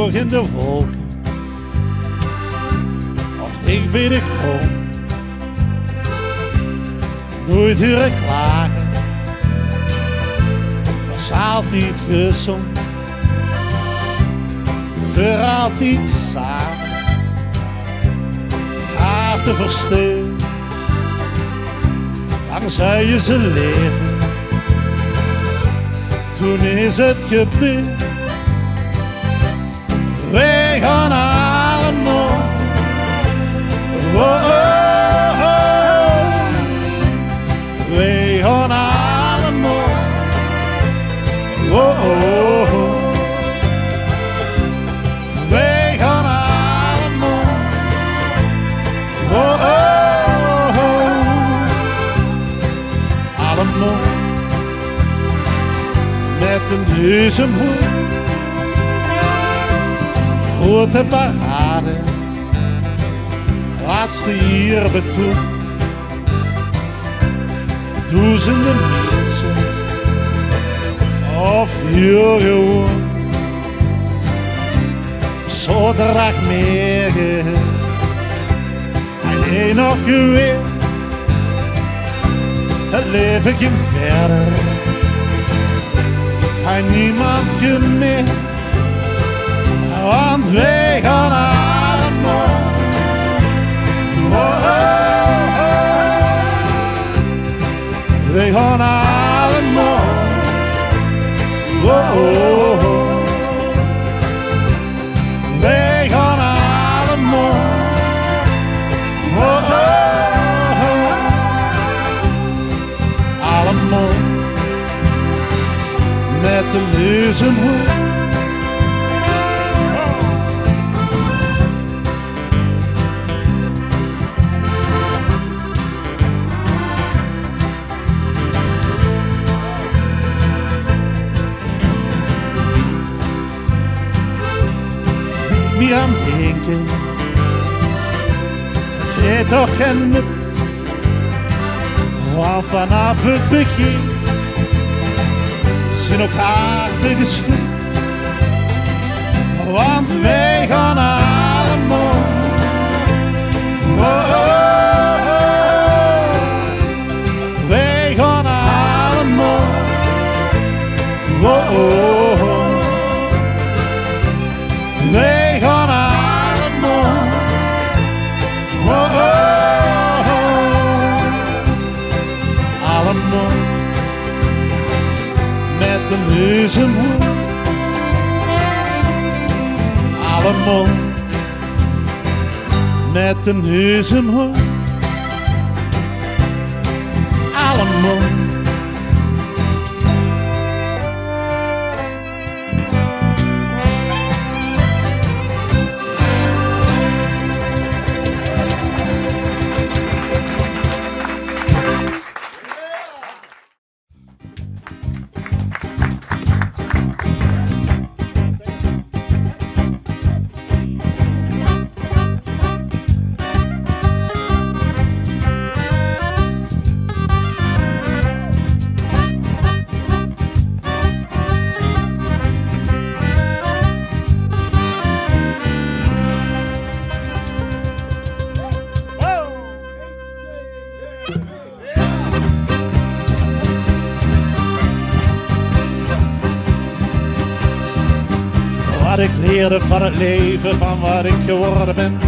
hoog in de wolken of dicht bij de grond. Nooit horen klagen, was altijd gezond. Voor altijd samen, haar te verstaan. Lang zou je ze leven, toen is het gebeurd. Wij gaan allemaal, oh, oh, oh. Wij gaan allemaal, oh, oh, oh. Wij gaan allemaal, oh, oh, oh. Allemaal met een neus omhoog. Grote parade, laatste hier betoog. Duizenden mensen, of hier gewoon. Zondag meer, alleen nog weer. Het leven ging verder, en niemand meer. Want wij gaan allemaal, oh, oh, oh. Wij gaan allemaal, oh, oh, oh. Wij gaan allemaal, oh, oh, oh. Allemaal met de neus omhoog. Niet aan denken, het weet toch geen nut. Want vanaf het begin zijn elkaar te geschud. Want wij gaan allemaal, oh, oh, oh. Wij gaan allemaal, oh, oh, oh. Wij gaan allemaal, oh, oh, oh. Allemaal met de neus omhoog. Allemaal met de neus omhoog. Allemaal. Wat ik leerde van het leven, van wat ik geworden ben.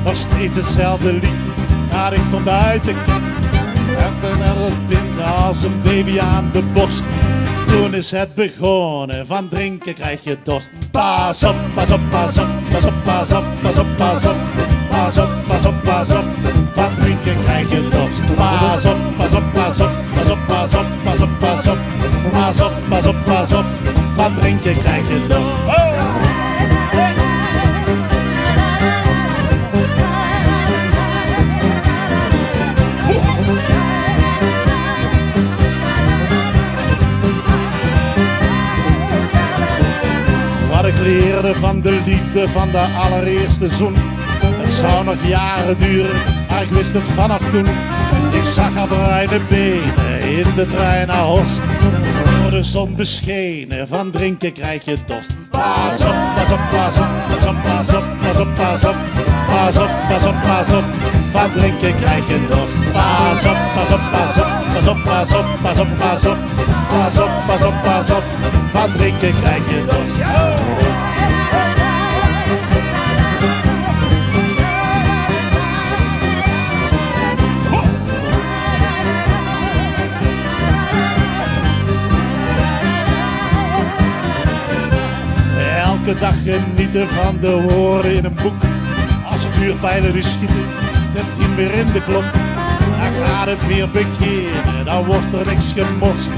Nog steeds hetzelfde lied, dat ik van buiten ken. En dan had het binden als een baby aan de borst. Toen is het begonnen, van drinken krijg je dorst. Pas op, pas op, pas op, pas op, pas op, pas op, pas op. Pas op, pas op, pas op, van drinken krijg je dorst. Pas op, pas op, pas op, pas op, pas op, pas op, pas op. Pas op, pas op, pas op, van drinken krijg je dorst. Oh! Wat ik leerde van de liefde van de allereerste zoen. Het zou nog jaren duren, maar ik wist het vanaf toen. Ik zag haar bruine benen in de trein naar Horst. Door de zon beschenen, van drinken krijg je dorst. Pas op, pas op, pas op, pas op, pas op, pas op, pas op. Pas op, pas op, pas op, van drinken krijg je dorst. Pas op, pas op, pas op, pas op, pas op, pas op, pas op. Pas op, pas op, pas op, van drinken krijg je dorst. Elke dag genieten van de woorden in een boek. Als vuurpijlen die schieten, de 10 weer in de klok. Dan gaat het weer beginnen, dan wordt er niks gemorst.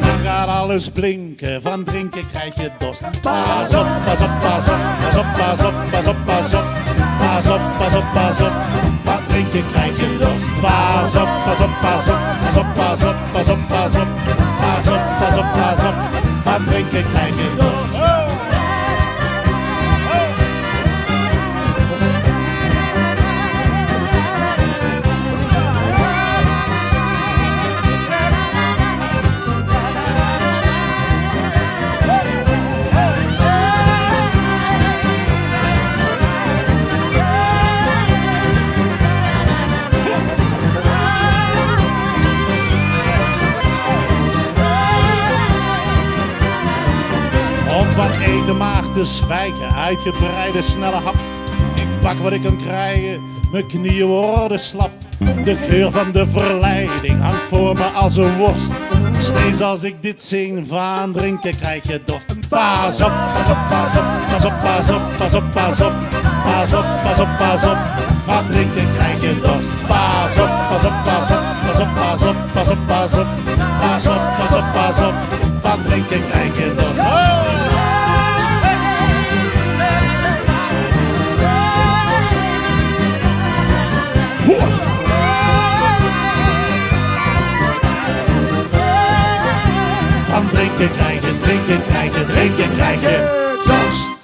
Dan gaat alles blinken, van drinken krijg je dorst. Pas op, pas op, pas op, pas op, pas op, pas op, pas op. Pas op, pas op, pas op, van drinken krijg je dorst. Pas op, pas op, pas op, pas op, pas op, pas op, pas op. Pas op, pas op, pas op, van drinken krijg je dorst. Om van eten maag te zwijgen, uitgebreide snelle hap. Ik pak wat ik kan krijgen, mijn knieën worden slap. De geur van de verleiding hangt voor me als een worst. Steeds als ik dit zing, van drinken krijg je dorst. Pas op, pas op, pas op, pas op, pas op, pas op, pas op. Pas op, pas op, pas op, van drinken krijg je dorst. Pas op, pas op, pas op, pas op, pas op, pas op, pas op. Pas op, pas op, pas op, van drinken krijg je dorst. Van drinken krijg je, drinken krijg je, drinken krijg je dorst.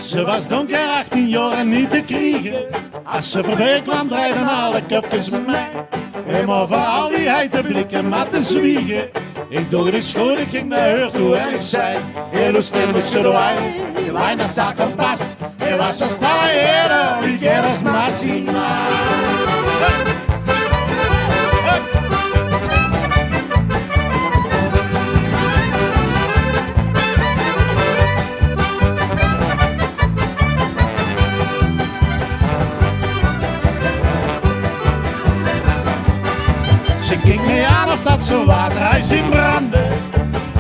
Ze was donker 18 jaar en niet te kriegen. Als ze voorbij kwam draaiden alle kopjes met mij. En maar voor al die heite blikken maar te zwiegen. Ik doe de schoon, ik ging naar haar toe en ik zei: Hello stemmetje de wijn, de wijn is al kompas. En was zo snel heren, wie quieres más y más. Ze keek me aan of dat zo waterhuis in branden.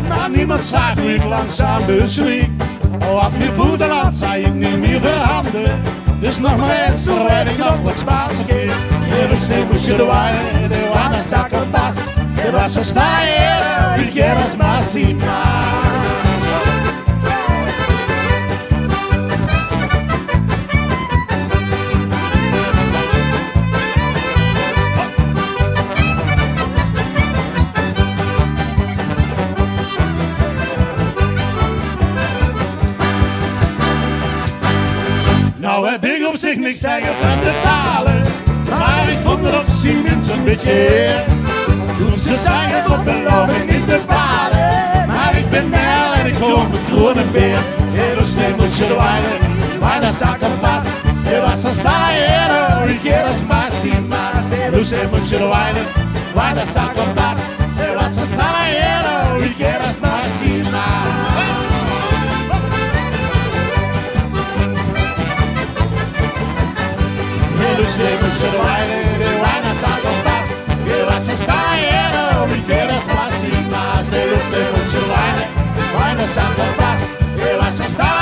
Maar niemand zag hoe ik langzaam bezweek. Wat meer boedeland zei ik niet meer verhanden. Dus nog maar eens terwijl ik nog wat Spaanse keer. Heel stil moet je de wijn is al kompas. Je was zo snel heren, wie quieres más y más. Nou heb ik op zich niks tegen vreemde talen, maar ik vond het op Siemens een beetje heer. Toen ze zei het op beloving in de balen, maar ik ben Nel en ik hoor met groene beer. Heel snel moet je de wijn is al kompas. Je was zo snel heren, wie quieres más y más. Heel snel moet je de wijn is al kompas. Je was zo snel heren, wie quieres más y más. Slim moet je de wijn is al kompas. Je was zo snel heren, wie quieres más y más. Slim moet je de wijn is al kompas. Je was zo snel